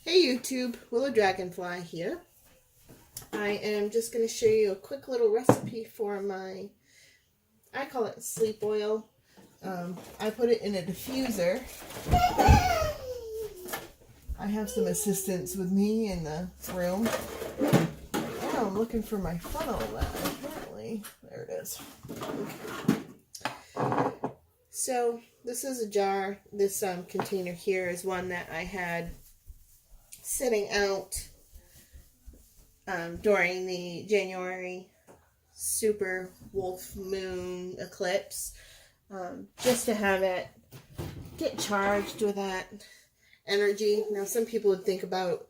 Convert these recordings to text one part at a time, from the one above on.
Hey YouTube, Willow Dragonfly here. I am just going to show you a quick little recipe for I call it sleep oil. I put it in a diffuser. I have some assistants with me in the room. Oh, I'm looking for my funnel apparently. There it is. So this is a jar. This container here is one that I had sitting out during the January super wolf moon eclipse, just to have it get charged with that energy. Now some people would think about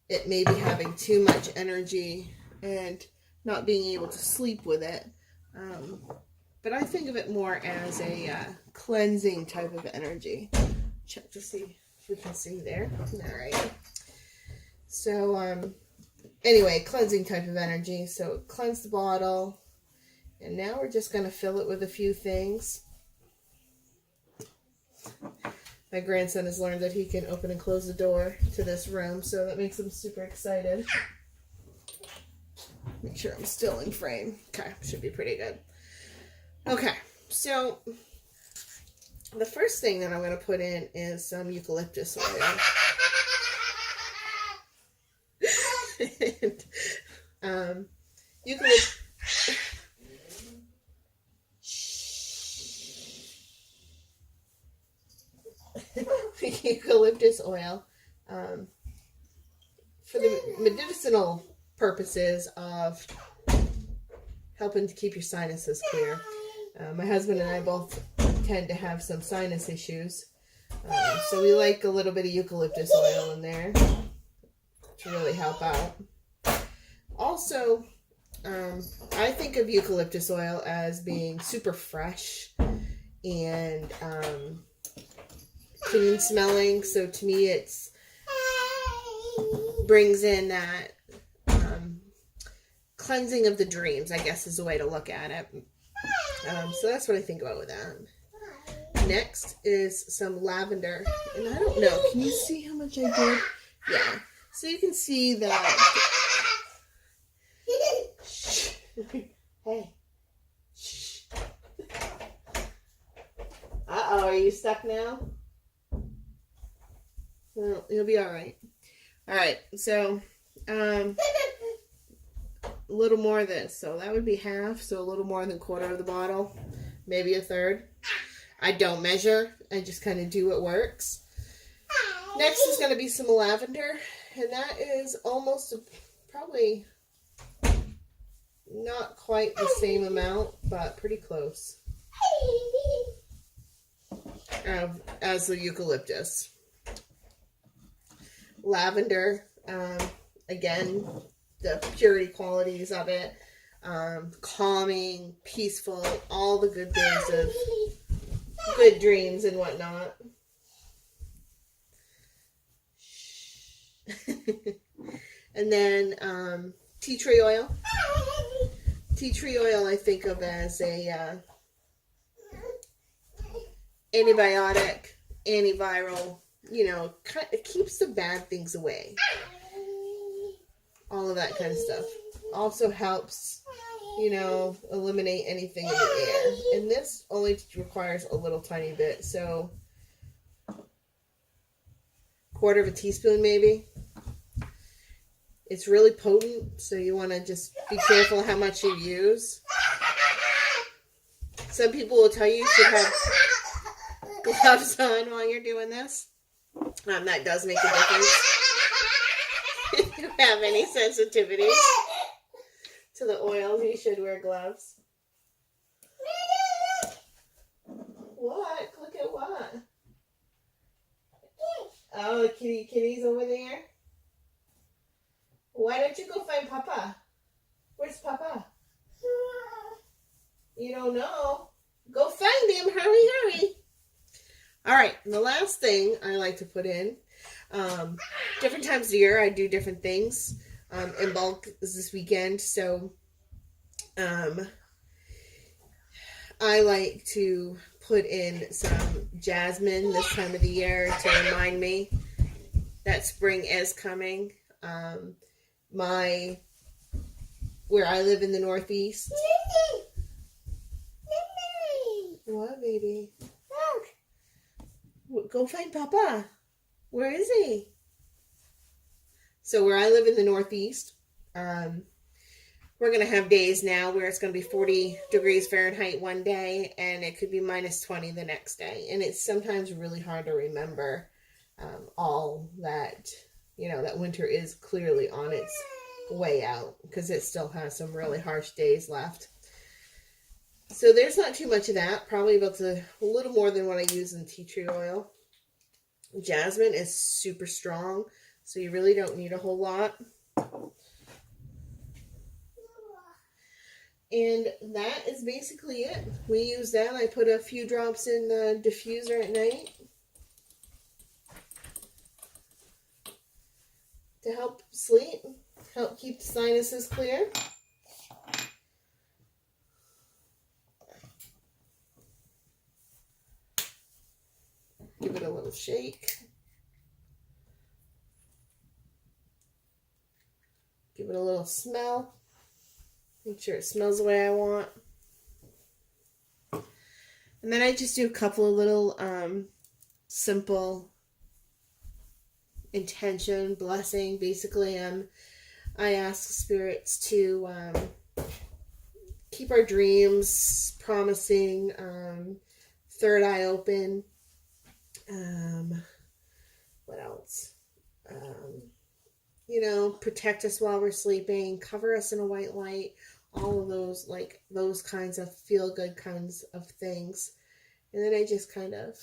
it maybe having too much energy and not being able to sleep with it, but I think of it more as a cleansing type of energy. Check to see if we can see there. Alright. So, anyway, cleansing type of energy. So, cleanse the bottle. And now we're just going to fill it with a few things. My grandson has learned that he can open and close the door to this room, so that makes him super excited. Make sure I'm still in frame. Okay, should be pretty good. Okay, so the first thing that I'm going to put in is some eucalyptus oil. And, eucalyptus oil for the medicinal purposes of helping to keep your sinuses clear. My husband and I both tend to have some sinus issues, so we like a little bit of eucalyptus oil in there to really help out. Also, I think of eucalyptus oil as being super fresh and clean smelling, so to me it's brings in that cleansing of the dreams, I guess is the way to look at it. So that's what I think about with that. Next is some lavender, and I don't know, can you see how much I did? Yeah, so you can see that. Hey. Shh. Uh-oh, are you stuck now? Well, you'll be alright. Alright, so, a little more of this. So that would be half, so a little more than a quarter of the bottle. Maybe a third. I don't measure. I just kind of do what works. Next is going to be some lavender. And that is almost probably not quite the same amount, but pretty close as the eucalyptus. Lavender, again, the purity qualities of it, calming, peaceful, all the good things of good dreams and whatnot. And then tea tree oil. Tea tree oil I think of as a antibiotic, antiviral, you know, it keeps the bad things away. All of that kind of stuff. Also helps, you know, eliminate anything in the air. And this only requires a little tiny bit, so quarter of a teaspoon maybe. It's really potent, so you want to just be careful how much you use. Some people will tell you should have gloves on while you're doing this. That does make a difference. If you have any sensitivities to the oils, you should wear gloves. What? Look at what? Oh, the kitty's over there. Why don't you go find Papa? Where's Papa? You don't know. Go find him. Hurry, hurry. All right. The last thing I like to put in, different times of the year, I do different things. In bulk is this weekend. So, I like to put in some jasmine this time of the year to remind me that spring is coming. Where I live in the Northeast. What, baby? Go find Papa. Where is he? So where I live in the Northeast, we're going to have days now where it's going to be 40 degrees Fahrenheit one day, and it could be minus 20 the next day. And it's sometimes really hard to remember all that, that winter is clearly on its way out, because it still has some really harsh days left. So there's not too much of that. Probably about a little more than what I use in tea tree oil. Jasmine is super strong, so you really don't need a whole lot. And that is basically it. We use that. I put a few drops in the diffuser at night to help sleep, help keep the sinuses clear. Give it a little shake. Give it a little smell. Make sure it smells the way I want. And then I just do a couple of little simple intention, blessing. Basically, I ask spirits to keep our dreams promising, third eye open. What else? Protect us while we're sleeping, cover us in a white light, all of those, those kinds of feel-good kinds of things. And then I just kind of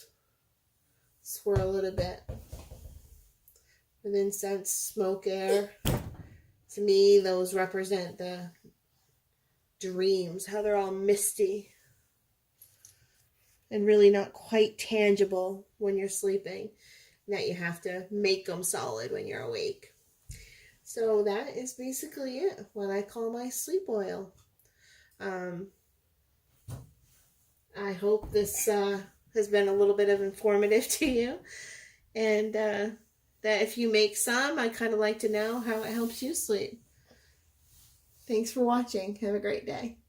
swirl it a bit with incense, smoke, air. To me, those represent the dreams, how they're all misty and really not quite tangible when you're sleeping, and that you have to make them solid when you're awake. So that is basically it, what I call my sleep oil. I hope this has been a little bit of informative to you, and that if you make some, I'd kind of like to know how it helps you sleep. Thanks for watching. Have a great day.